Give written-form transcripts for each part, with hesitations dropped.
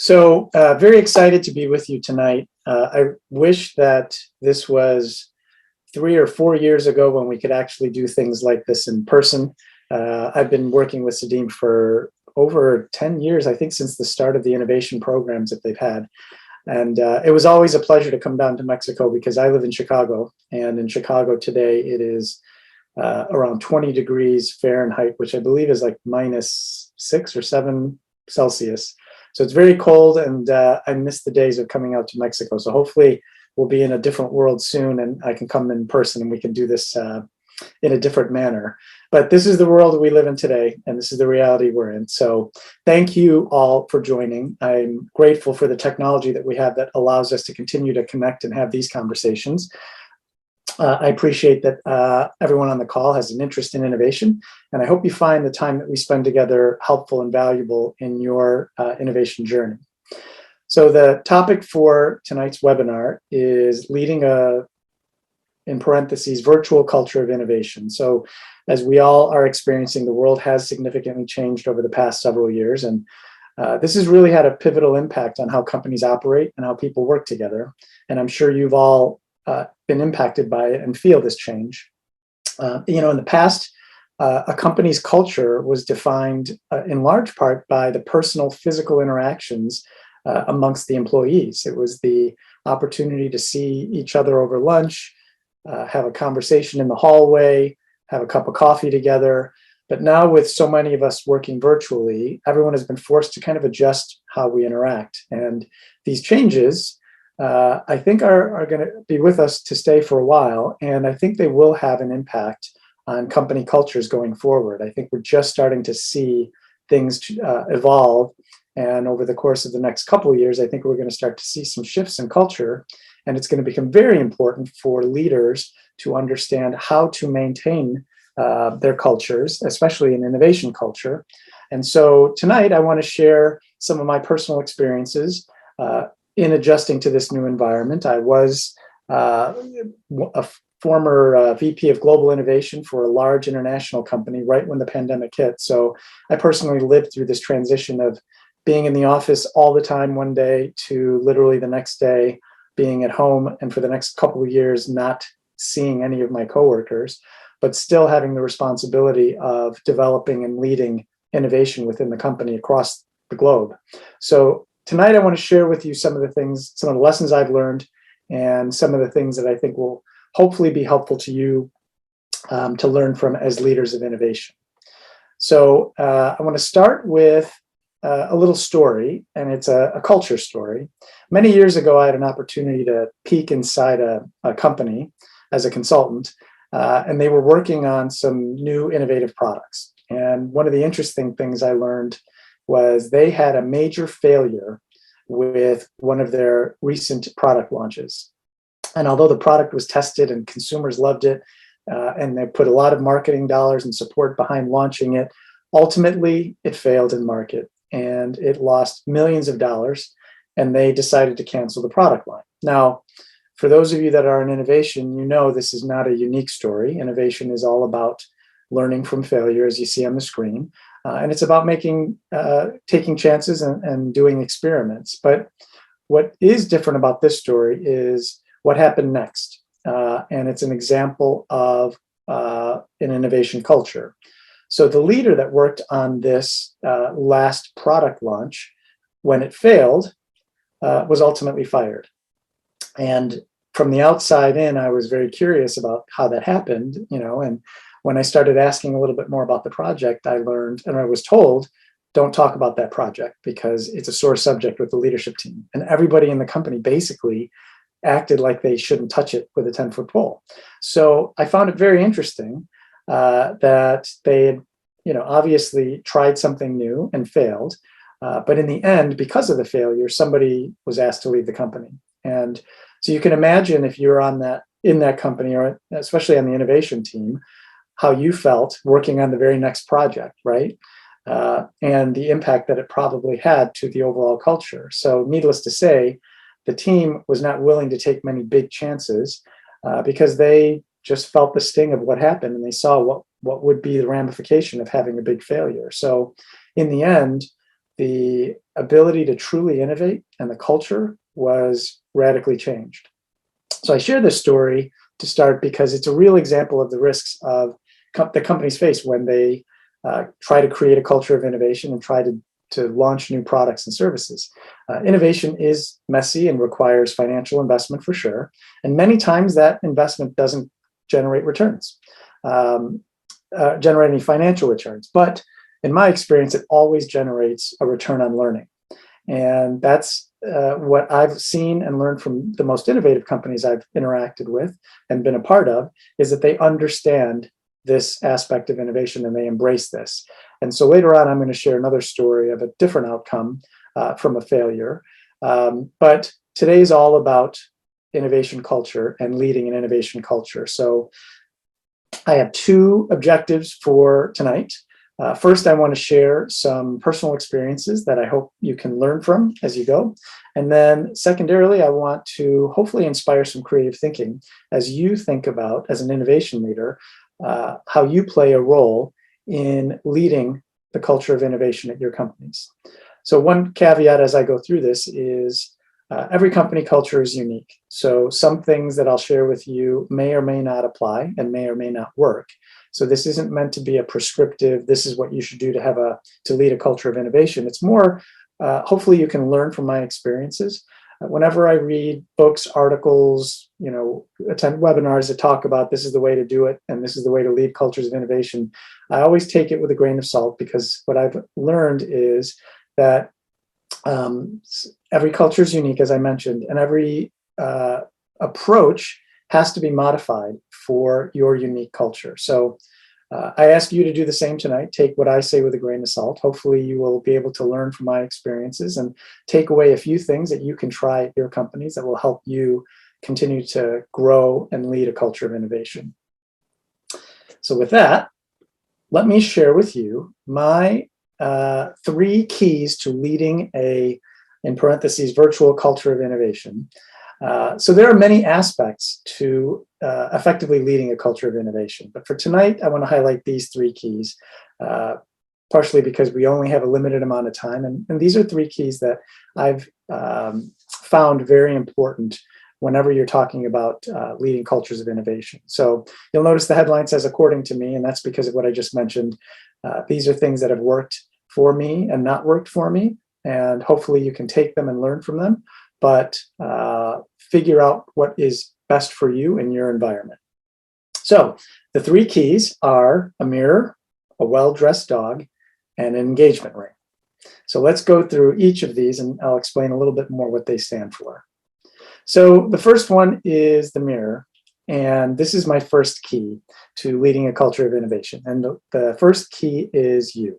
Very excited to be with you tonight. I wish that this was 3 or 4 years ago when we could actually do things like this in person. I've been working with CEDIM for over 10 years, I think, since the start of the innovation programs that they've had. And it was always a pleasure to come down to Mexico because I live in Chicago. And in Chicago today, it is around 20 degrees Fahrenheit, which I believe is like -6 or 7 Celsius. So it's very cold, and I miss the days of coming out to Mexico. So hopefully we'll be in a different world soon, and I can come in person and we can do this in a different manner. But this is the world we live in today, and this is the reality we're in. So thank you all for joining. I'm grateful for the technology that we have that allows us to continue to connect and have these conversations. I appreciate that everyone on the call has an interest in innovation, and I hope you find the time that we spend together helpful and valuable in your innovation journey. So the topic for tonight's webinar is leading a, in parentheses, virtual culture of innovation. So as we all are experiencing, the world has significantly changed over the past several years, and this has really had a pivotal impact on how companies operate and how people work together. And I'm sure you've all been impacted by it and feel this change. In the past, a company's culture was defined in large part by the personal physical interactions amongst the employees. It was the opportunity to see each other over lunch, have a conversation in the hallway, have a cup of coffee together. But now with so many of us working virtually, everyone has been forced to kind of adjust how we interact. And these changes, I think are going to be with us to stay for a while, and I think they will have an impact on company cultures going forward. I think we're just starting to see things evolve, and over the course of the next couple of years, I think we're going to start to see some shifts in culture, and it's going to become very important for leaders to understand how to maintain their cultures, especially in innovation culture. And so tonight, I want to share some of my personal experiences in adjusting to this new environment. I was a former VP of Global Innovation for a large international company right when the pandemic hit. So I personally lived through this transition of being in the office all the time one day to literally the next day being at home, and for the next couple of years not seeing any of my coworkers, but still having the responsibility of developing and leading innovation within the company across the globe. So tonight, I want to share with you some of the things, some of the lessons I've learned, and some of the things that I think will hopefully be helpful to you to learn from as leaders of innovation. So I want to start with a little story, and it's a culture story. Many years ago, I had an opportunity to peek inside a company as a consultant, and they were working on some new innovative products. And one of the interesting things I learned was they had a major failure with one of their recent product launches. And although the product was tested and consumers loved it, and they put a lot of marketing dollars and support behind launching it, ultimately it failed in market and it lost millions of dollars, and they decided to cancel the product line. Now, for those of you that are in innovation, you know this is not a unique story. Innovation is all about learning from failure, as you see on the screen. And it's about taking chances and doing experiments. But what is different about this story is what happened next. And it's an example of an innovation culture. So the leader that worked on this last product launch, when it failed, was ultimately fired. And from the outside in, I was very curious about how that happened, and when I started asking a little bit more about the project, I learned, and I was told, don't talk about that project because it's a sore subject with the leadership team. And everybody in the company basically acted like they shouldn't touch it with a 10-foot pole. So I found it very interesting that they had, obviously tried something new and failed. But in the end, because of the failure, somebody was asked to leave the company. And so you can imagine if you're in that company, or especially on the innovation team, how you felt working on the very next project, right? And the impact that it probably had to the overall culture. So needless to say, the team was not willing to take many big chances because they just felt the sting of what happened, and they saw what would be the ramification of having a big failure. So in the end, the ability to truly innovate and the culture was radically changed. So I share this story to start because it's a real example of the risks of the companies face when they try to create a culture of innovation and try to launch new products and services. Innovation is messy and requires financial investment for sure. And many times that investment doesn't generate returns, generate any financial returns. But in my experience, it always generates a return on learning. And that's what I've seen and learned from the most innovative companies I've interacted with and been a part of, is that they understand this aspect of innovation and they embrace this. And so later on, I'm going to share another story of a different outcome from a failure. But today is all about innovation culture and leading an innovation culture. So I have two objectives for tonight. First, I want to share some personal experiences that I hope you can learn from as you go. And then secondarily, I want to hopefully inspire some creative thinking as you think about, as an innovation leader, how you play a role in leading the culture of innovation at your companies. So one caveat as I go through this is every company culture is unique. So some things that I'll share with you may or may not apply and may or may not work. So this isn't meant to be a prescriptive, this is what you should do to lead a culture of innovation. It's more, hopefully you can learn from my experiences. Whenever I read books, articles, attend webinars that talk about this is the way to do it and this is the way to lead cultures of innovation, I always take it with a grain of salt, because what I've learned is that every culture is unique, as I mentioned, and every approach has to be modified for your unique culture. So I ask you to do the same tonight. Take what I say with a grain of salt. Hopefully you will be able to learn from my experiences and take away a few things that you can try at your companies that will help you continue to grow and lead a culture of innovation. So with that, let me share with you my 3 keys to leading a, in parentheses, virtual culture of innovation. So there are many aspects to effectively leading a culture of innovation. But for tonight, I want to highlight these 3 keys, partially because we only have a limited amount of time. And these are 3 keys that I've found very important whenever you're talking about leading cultures of innovation. So you'll notice the headline says, according to me, and that's because of what I just mentioned. These are things that have worked for me and not worked for me. And hopefully you can take them and learn from them, but figure out what is best for you in your environment. So the 3 keys are a mirror, a well-dressed dog, and an engagement ring. So let's go through each of these and I'll explain a little bit more what they stand for. So the first one is the mirror, and this is my first key to leading a culture of innovation. And the first key is you.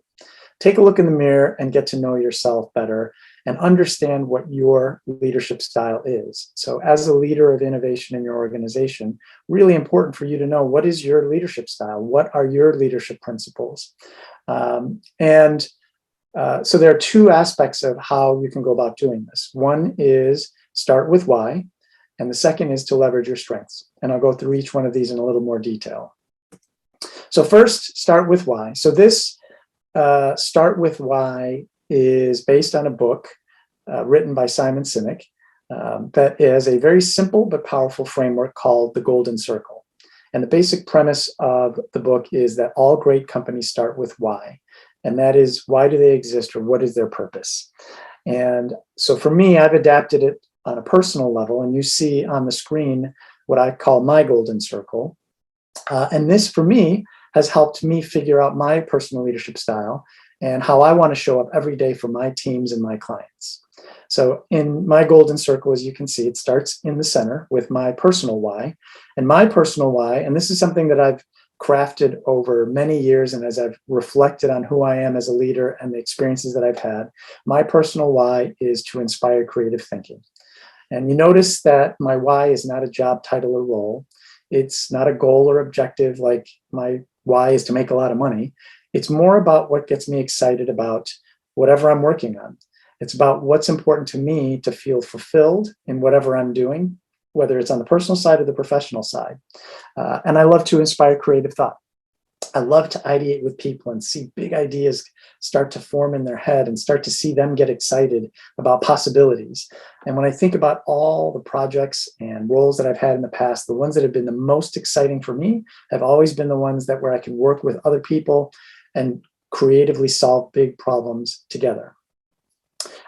Take a look in the mirror and get to know yourself better and understand what your leadership style is. So as a leader of innovation in your organization, really important for you to know, what is your leadership style? What are your leadership principles? So there are 2 aspects of how you can go about doing this. One is start with why, and the second is to leverage your strengths. And I'll go through each one of these in a little more detail. So first, start with why. So this start with why is based on a book written by Simon Sinek that is a very simple but powerful framework called the Golden Circle. And the basic premise of the book is that all great companies start with why. And that is, why do they exist, or what is their purpose? And so for me, I've adapted it on a personal level, and you see on the screen what I call my Golden Circle. And this, for me, has helped me figure out my personal leadership style and how I want to show up every day for my teams and my clients. So in my Golden Circle, as you can see, it starts in the center with my personal why. And my personal why, and this is something that I've crafted over many years, and as I've reflected on who I am as a leader and the experiences that I've had, my personal why is to inspire creative thinking. And you notice that my why is not a job title or role. It's not a goal or objective like my why is to make a lot of money. It's more about what gets me excited about whatever I'm working on. It's about what's important to me to feel fulfilled in whatever I'm doing, whether it's on the personal side or the professional side. And I love to inspire creative thought. I love to ideate with people and see big ideas start to form in their head and start to see them get excited about possibilities. And when I think about all the projects and roles that I've had in the past, the ones that have been the most exciting for me have always been the ones that where I can work with other people and creatively solve big problems together.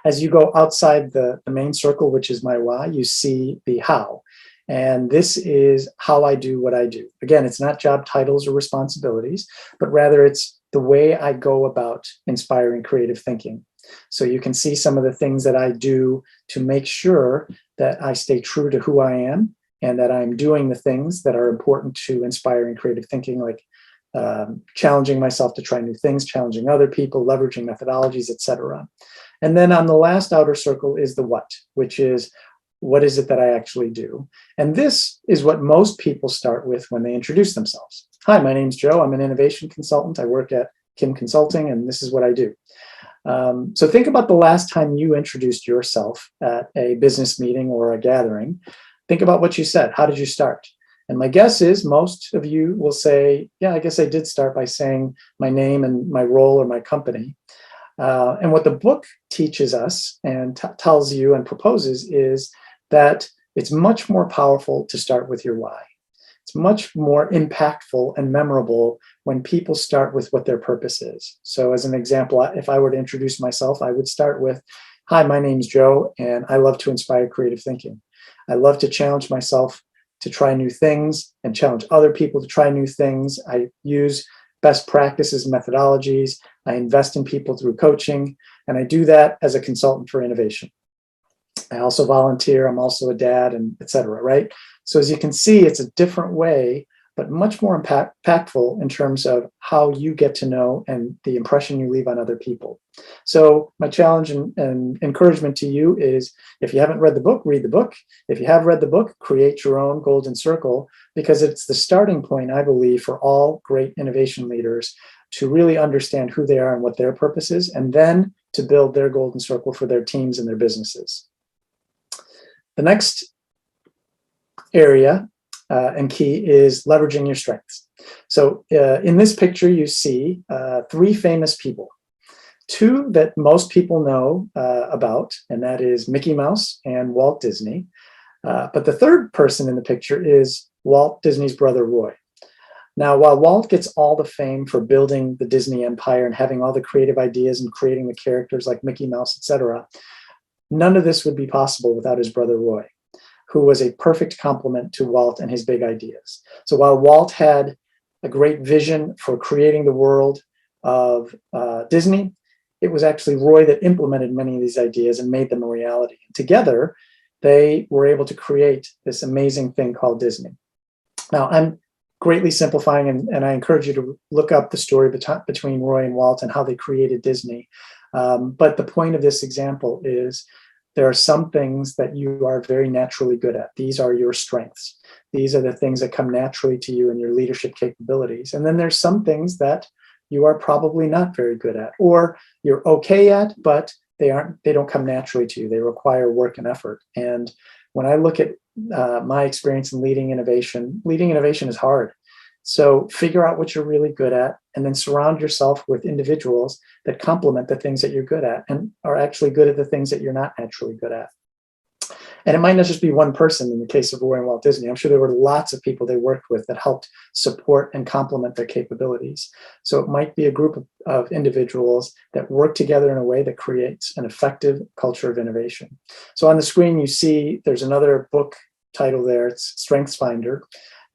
As you go outside the main circle, which is my why, you see the how. And this is how I do what I do. Again, it's not job titles or responsibilities, but rather it's the way I go about inspiring creative thinking. So you can see some of the things that I do to make sure that I stay true to who I am and that I'm doing the things that are important to inspiring creative thinking, like challenging myself to try new things, challenging other people, leveraging methodologies, etc. And then on the last outer circle is the what, which is what is it that I actually do? And this is what most people start with when they introduce themselves. Hi, my name's Joe. I'm an innovation consultant. I work at Keane Consulting, and this is what I do. So think about the last time you introduced yourself at a business meeting or a gathering. Think about what you said. How did you start? And my guess is most of you will say, yeah, I guess I did start by saying my name and my role or my company. And what the book teaches us and tells you and proposes is that it's much more powerful to start with your why. It's much more impactful and memorable when people start with what their purpose is. So as an example, if I were to introduce myself, I would start with, hi, my name's Joe, and I love to inspire creative thinking. I love to challenge myself to try new things and challenge other people to try new things. I use best practices and methodologies. I invest in people through coaching, and I do that as a consultant for innovation. I also volunteer. I'm also a dad, and et cetera, right? So as you can see, it's a different way, but much more impactful in terms of how you get to know and the impression you leave on other people. So my challenge and encouragement to you is, if you haven't read the book, read the book. If you have read the book, create your own golden circle, because it's the starting point, I believe, for all great innovation leaders to really understand who they are and what their purpose is, and then to build their golden circle for their teams and their businesses. The next area and key is leveraging your strengths. So in this picture, you see three famous people. Two that most people know about, and that is Mickey Mouse and Walt Disney. But the third person in the picture is Walt Disney's brother, Roy. Now, while Walt gets all the fame for building the Disney empire and having all the creative ideas and creating the characters like Mickey Mouse, etc., none of this would be possible without his brother, Roy, who was a perfect complement to Walt and his big ideas. So while Walt had a great vision for creating the world of Disney, it was actually Roy that implemented many of these ideas and made them a reality. And together, they were able to create this amazing thing called Disney. Now, I'm greatly simplifying, and I encourage you to look up the story between Roy and Walt and how they created Disney. But the point of this example is there are some things that you are very naturally good at. These are your strengths. These are the things that come naturally to you and your leadership capabilities. And then there's some things that you are probably not very good at, or you're okay at, but they don't come naturally to you. They require work and effort. And when I look at my experience in leading innovation is hard. So figure out what you're really good at, and then surround yourself with individuals that complement the things that you're good at and are actually good at the things that you're not naturally good at. And it might not just be one person in the case of Roy and Walt Disney. I'm sure there were lots of people they worked with that helped support and complement their capabilities. So it might be a group of individuals that work together in a way that creates an effective culture of innovation. So on the screen, you see there's another book title there. It's Strengths Finder.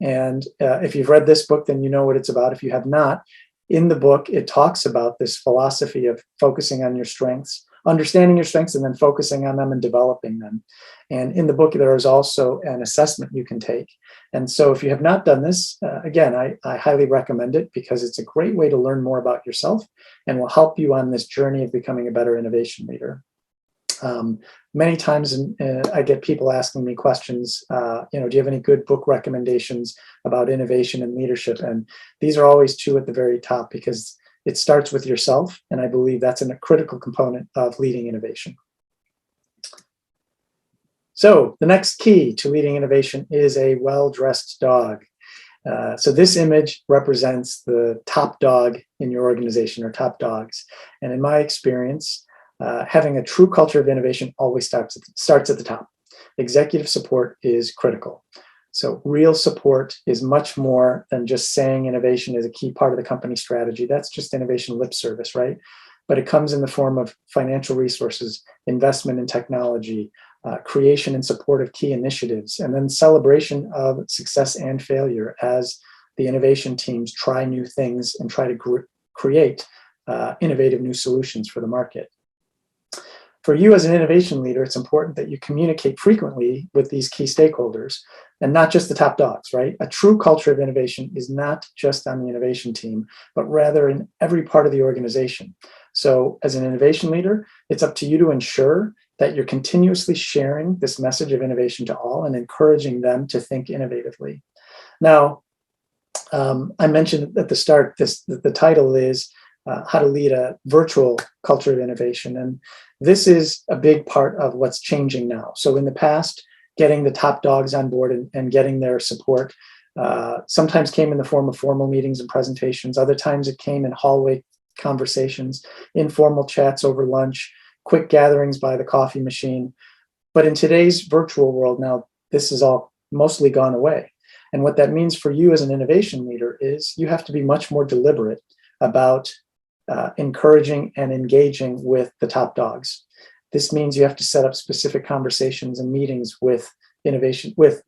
And if you've read this book, then you know what it's about. If you have not, in the book, it talks about this philosophy of focusing on your strengths, understanding your strengths, and then focusing on them and developing them. And in the book, there is also an assessment you can take. And so if you have not done this, again, I highly recommend it because it's a great way to learn more about yourself and will help you on this journey of becoming a better innovation leader. Many times I get people asking me questions, do you have any good book recommendations about innovation and leadership? And these are always two at the very top because it starts with yourself. And I believe that's a critical component of leading innovation. So the next key to leading innovation is a well-dressed dog. So this image represents the top dog in your organization, or top dogs. And in my experience, having a true culture of innovation always starts at the top. Executive support is critical. So real support is much more than just saying innovation is a key part of the company strategy. That's just innovation lip service, right? But it comes in the form of financial resources, investment in technology, creation and support of key initiatives, and then celebration of success and failure as the innovation teams try new things and try to create innovative new solutions for the market. For you as an innovation leader, it's important that you communicate frequently with these key stakeholders, and not just the top dogs, right? A true culture of innovation is not just on the innovation team, but rather in every part of the organization. So as an innovation leader, it's up to you to ensure that you're continuously sharing this message of innovation to all and encouraging them to think innovatively. Now, I mentioned at the start, the title is How to Lead a Virtual Culture of Innovation. And this is a big part of what's changing now. So in the past, getting the top dogs on board and getting their support sometimes came in the form of formal meetings and presentations. Other times it came in hallway conversations, informal chats over lunch, quick gatherings by the coffee machine. But in today's virtual world now, this is all mostly gone away. And what that means for you as an innovation leader is you have to be much more deliberate about encouraging and engaging with the top dogs. This means you have to set up specific conversations and meetings with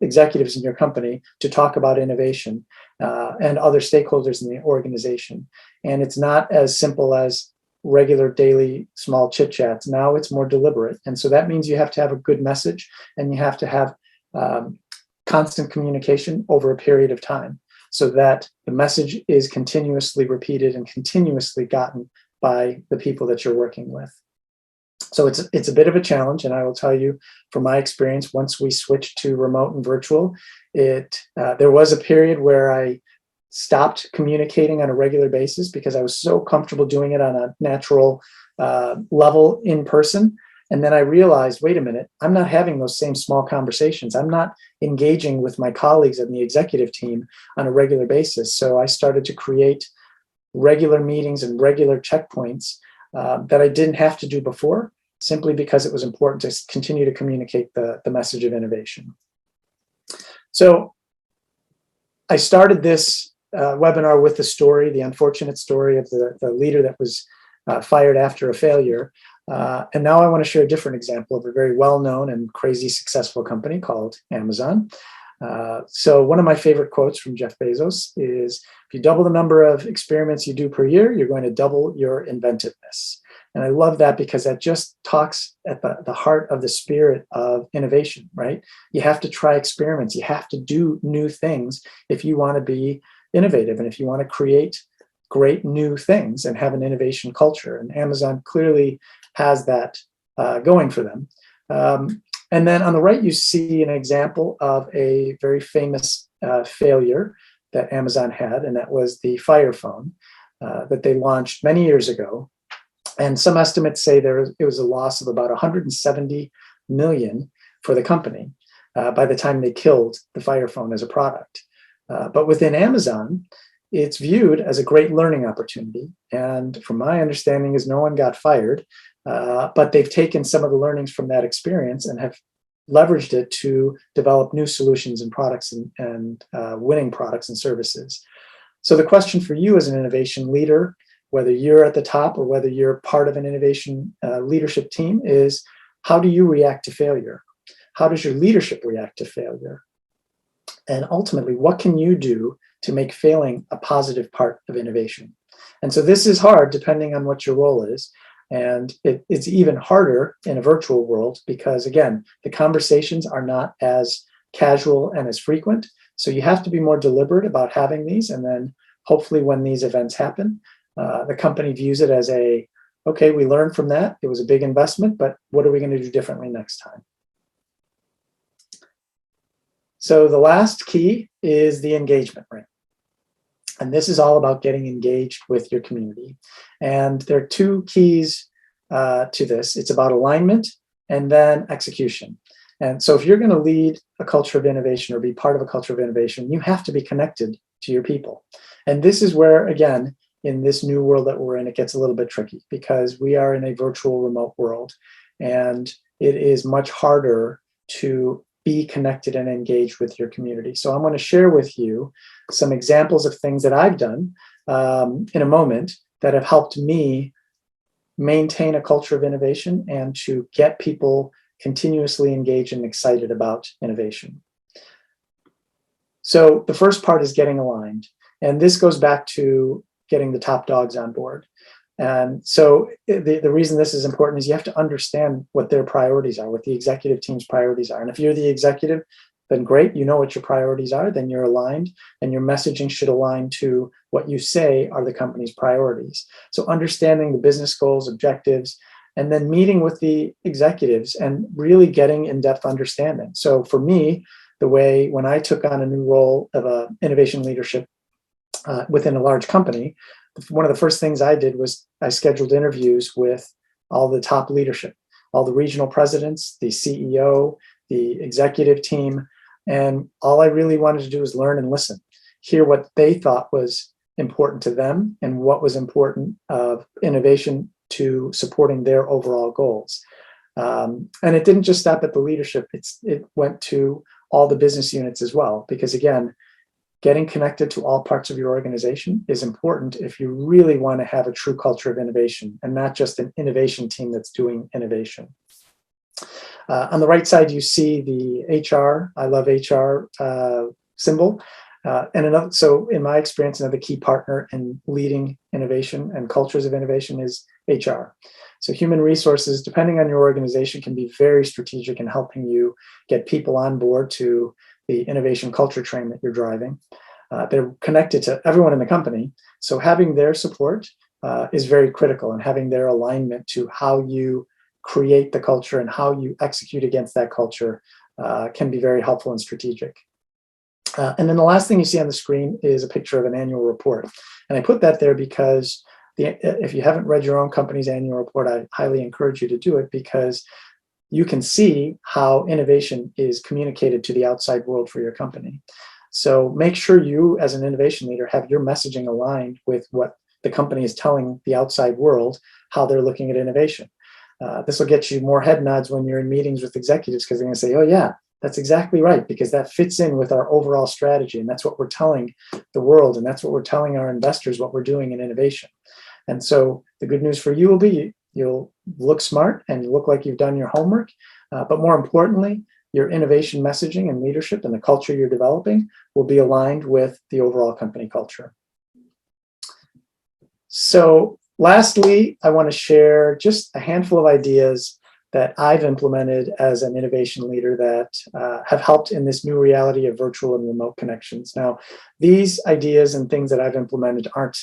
executives in your company to talk about innovation and other stakeholders in the organization. And it's not as simple as regular daily small chit chats. Now it's more deliberate. And so that means you have to have a good message, and you have to have constant communication over a period of time so that the message is continuously repeated and continuously gotten by the people that you're working with. So it's a bit of a challenge, and I will tell you from my experience, once we switched to remote and virtual, there was a period where I stopped communicating on a regular basis because I was so comfortable doing it on a natural level in person. And then I realized, wait a minute, I'm not having those same small conversations. I'm not engaging with my colleagues and the executive team on a regular basis. So I started to create regular meetings and regular checkpoints that I didn't have to do before, simply because it was important to continue to communicate the message of innovation. So I started this webinar with the story, the unfortunate story of the leader that was fired after a failure. And now I want to share a different example of a very well-known and crazy successful company called Amazon. So one of my favorite quotes from Jeff Bezos is, if you double the number of experiments you do per year, you're going to double your inventiveness. And I love that because that just talks at the heart of the spirit of innovation, right? You have to try experiments. You have to do new things if you want to be innovative and if you want to create great new things and have an innovation culture. And Amazon clearly has that going for them. And then on the right, you see an example of a very famous failure that Amazon had, and that was the Fire Phone that they launched many years ago. And some estimates say it was a loss of about 170 million for the company by the time they killed the Fire Phone as a product. But within Amazon, it's viewed as a great learning opportunity. And from my understanding is no one got fired, but they've taken some of the learnings from that experience and have leveraged it to develop new solutions and products and winning products and services. So the question for you as an innovation leader, whether you're at the top or whether you're part of an innovation leadership team, is how do you react to failure? How does your leadership react to failure? And ultimately, what can you do to make failing a positive part of innovation? And so this is hard depending on what your role is. And it's even harder in a virtual world because, again, the conversations are not as casual and as frequent. So you have to be more deliberate about having these. And then hopefully when these events happen, the company views it as okay, we learned from that. It was a big investment, but what are we going to do differently next time? So the last key is the engagement ring. And this is all about getting engaged with your community. And there are two keys to this. It's about alignment and then execution. And so if you're going to lead a culture of innovation or be part of a culture of innovation, you have to be connected to your people. And this is where, again, in this new world that we're in, it gets a little bit tricky because we are in a virtual remote world, and it is much harder to be connected and engaged with your community. So I'm going to share with you some examples of things that I've done in a moment that have helped me maintain a culture of innovation and to get people continuously engaged and excited about innovation. So the first part is getting aligned. And this goes back to getting the top dogs on board. And so the reason this is important is you have to understand what their priorities are, what the executive team's priorities are. And if you're the executive, then great, you know what your priorities are, then you're aligned, and your messaging should align to what you say are the company's priorities. So understanding the business goals, objectives, and then meeting with the executives and really getting in-depth understanding. So for me, the way when I took on a new role of innovation leadership within a large company, one of the first things I did was I scheduled interviews with all the top leadership, all the regional presidents, the CEO, the executive team. And all I really wanted to do was learn and listen, hear what they thought was important to them and what was important of innovation to supporting their overall goals. And it didn't just stop at the leadership, it went to all the business units as well, because again, getting connected to all parts of your organization is important if you really want to have a true culture of innovation and not just an innovation team that's doing innovation. On the right side, you see the HR, I love HR symbol. So in my experience, another key partner in leading innovation and cultures of innovation is HR. So human resources, depending on your organization, can be very strategic in helping you get people on board to the innovation culture train that you're driving. They're connected to everyone in the company. So having their support is very critical, and having their alignment to how you create the culture and how you execute against that culture can be very helpful and strategic. And then the last thing you see on the screen is a picture of an annual report. And I put that there because if you haven't read your own company's annual report, I highly encourage you to do it, because you can see how innovation is communicated to the outside world for your company. So make sure you, as an innovation leader, have your messaging aligned with what the company is telling the outside world, how they're looking at innovation. This will get you more head nods when you're in meetings with executives, because they're going to say, oh yeah, that's exactly right, because that fits in with our overall strategy. And that's what we're telling the world. And that's what we're telling our investors, what we're doing in innovation. And so the good news for you will be you'll look smart and you look like you've done your homework. But more importantly, your innovation messaging and leadership and the culture you're developing will be aligned with the overall company culture. So lastly, I want to share just a handful of ideas that I've implemented as an innovation leader that have helped in this new reality of virtual and remote connections. Now, these ideas and things that I've implemented aren't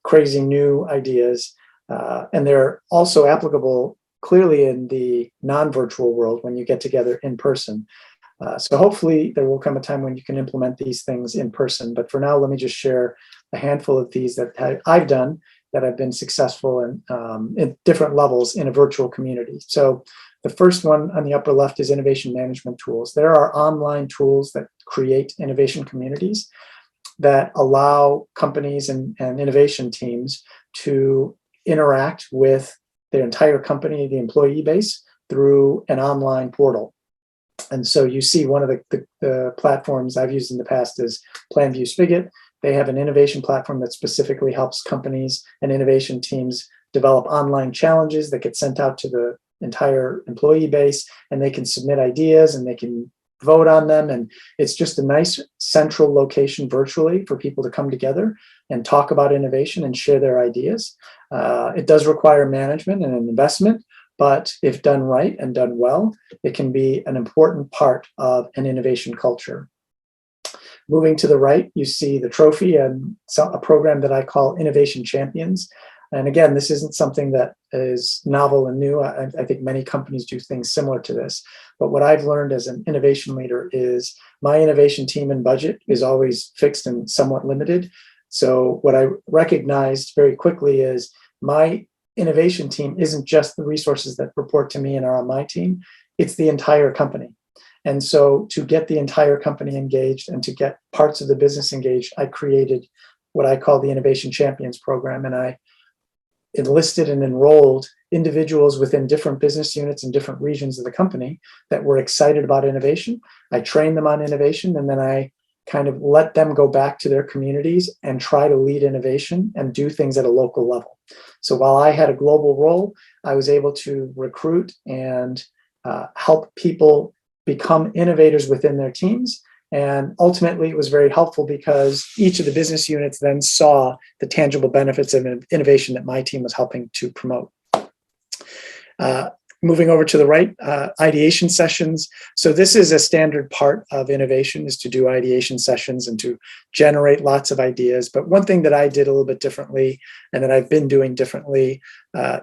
crazy new ideas, and they're also applicable clearly in the non-virtual world when you get together in person. So hopefully there will come a time when you can implement these things in person. But for now, let me just share a handful of these that I've done that have been successful in different levels in a virtual community. So the first one on the upper left is innovation management tools. There are online tools that create innovation communities that allow companies and innovation teams to interact with their entire company, the employee base, through an online portal. And so you see one of the platforms I've used in the past is PlanView Spigot. They have an innovation platform that specifically helps companies and innovation teams develop online challenges that get sent out to the entire employee base, and they can submit ideas and they can vote on them. And it's just a nice central location virtually for people to come together and talk about innovation and share their ideas. It does require management and an investment, but if done right and done well, it can be an important part of an innovation culture. Moving to the right, you see the trophy and a program that I call Innovation Champions. And again, this isn't something that is novel and new. I think many companies do things similar to this. But what I've learned as an innovation leader is my innovation team and budget is always fixed and somewhat limited. So what I recognized very quickly is my innovation team isn't just the resources that report to me and are on my team. it's the entire company. And so to get the entire company engaged and to get parts of the business engaged, I created what I call the Innovation Champions Program. And I enlisted and enrolled individuals within different business units and different regions of the company that were excited about innovation. I trained them on innovation, and then I kind of let them go back to their communities and try to lead innovation and do things at a local level. So while I had a global role, I was able to recruit and help people become innovators within their teams. And ultimately, it was very helpful because each of the business units then saw the tangible benefits of innovation that my team was helping to promote. Moving over to the right, ideation sessions. So this is a standard part of innovation, is to do ideation sessions and to generate lots of ideas. But one thing that I did a little bit differently and that I've been doing differently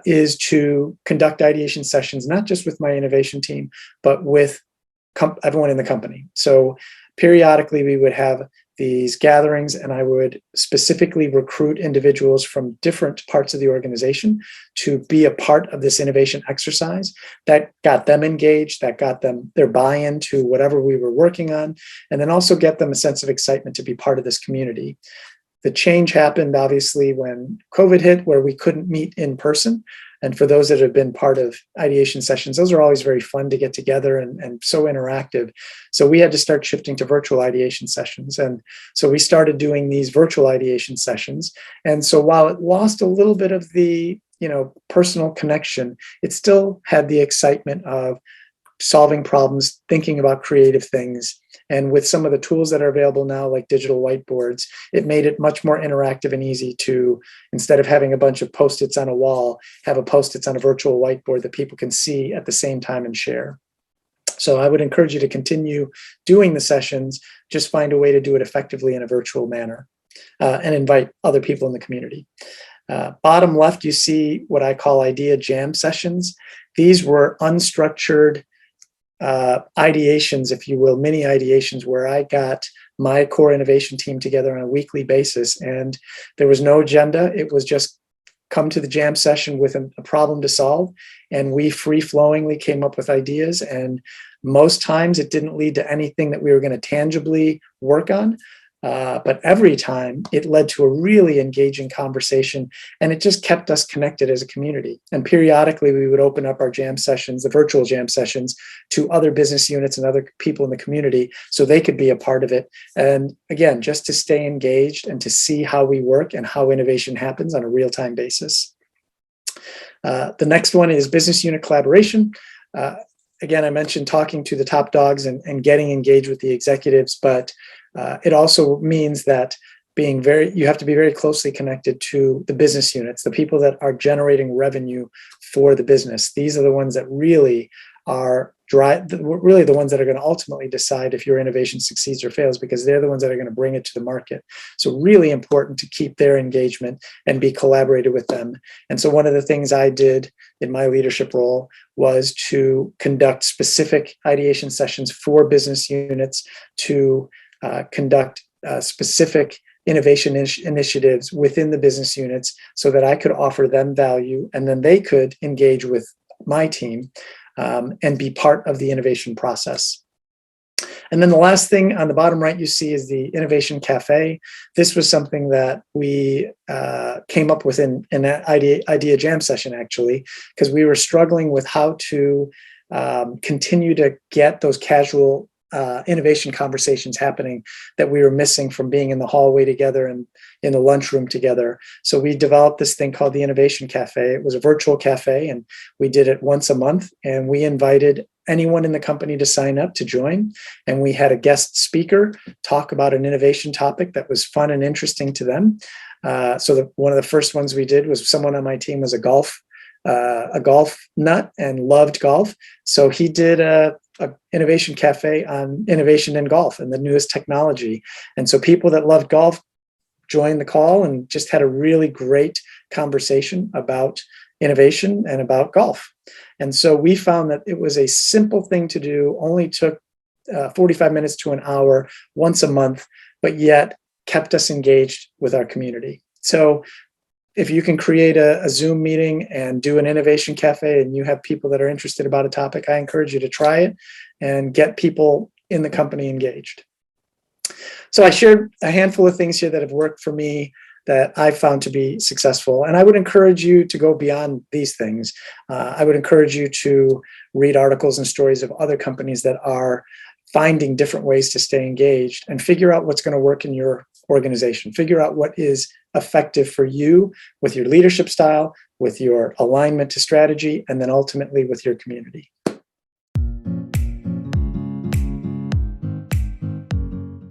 is to conduct ideation sessions, not just with my innovation team, but with everyone in the company. So periodically we would have these gatherings, and I would specifically recruit individuals from different parts of the organization to be a part of this innovation exercise. That got them engaged, that got them their buy-in to whatever we were working on, and then also get them a sense of excitement to be part of this community. The change happened, obviously, when COVID hit, where we couldn't meet in person. And for those that have been part of ideation sessions, those are always very fun to get together and so interactive. So we had to start shifting to virtual ideation sessions. And so we started doing these virtual ideation sessions. And so while it lost a little bit of the, personal connection, it still had the excitement of solving problems, thinking about creative things. And with some of the tools that are available now, like digital whiteboards, it made it much more interactive and easy to, instead of having a bunch of Post-its on a wall, have a Post-its on a virtual whiteboard that people can see at the same time and share. So I would encourage you to continue doing the sessions, just find a way to do it effectively in a virtual manner, and invite other people in the community. Bottom left, you see what I call idea jam sessions. These were unstructured ideations, if you will, mini ideations, where I got my core innovation team together on a weekly basis, and there was no agenda. It was just come to the jam session with a problem to solve, and we free-flowingly came up with ideas, and most times it didn't lead to anything that we were going to tangibly work on. But every time it led to a really engaging conversation, and it just kept us connected as a community. And periodically we would open up our jam sessions, the virtual jam sessions, to other business units and other people in the community so they could be a part of it. And again, just to stay engaged and to see how we work and how innovation happens on a real-time basis. The next one is business unit collaboration. Again, I mentioned talking to the top dogs and getting engaged with the executives, but it also means that you have to be very closely connected to the business units, the people that are generating revenue for the business. These are the ones that really are really the ones that are going to ultimately decide if your innovation succeeds or fails, because they're the ones that are going to bring it to the market. So really important to keep their engagement and be collaborated with them. And so one of the things I did in my leadership role was to conduct specific ideation sessions for business units, to conduct specific innovation initiatives within the business units so that I could offer them value, and then they could engage with my team and be part of the innovation process. And then the last thing on the bottom right you see is the Innovation Cafe. This was something that we came up with in that idea jam session, actually, because we were struggling with how to continue to get those casual innovation conversations happening that we were missing from being in the hallway together and in the lunchroom together. So we developed this thing called the Innovation Cafe. It was a virtual cafe, and we did it once a month, and we invited anyone in the company to sign up to join. And we had a guest speaker talk about an innovation topic that was fun and interesting to them. So one of the first ones we did was someone on my team was a golf nut and loved golf. So he did a innovation cafe on innovation in golf and the newest technology. And so people that loved golf joined the call and just had a really great conversation about innovation and about golf. And so we found that it was a simple thing to do, only took 45 minutes to an hour once a month, but yet kept us engaged with our community. So if you can create a Zoom meeting and do an innovation cafe and you have people that are interested about a topic, I encourage you to try it and get people in the company engaged. So I shared a handful of things here that have worked for me that I've found to be successful. And I would encourage you to go beyond these things. I would encourage you to read articles and stories of other companies that are finding different ways to stay engaged and figure out what's going to work in your organization. Figure out what is effective for you with your leadership style, with your alignment to strategy, and then ultimately with your community.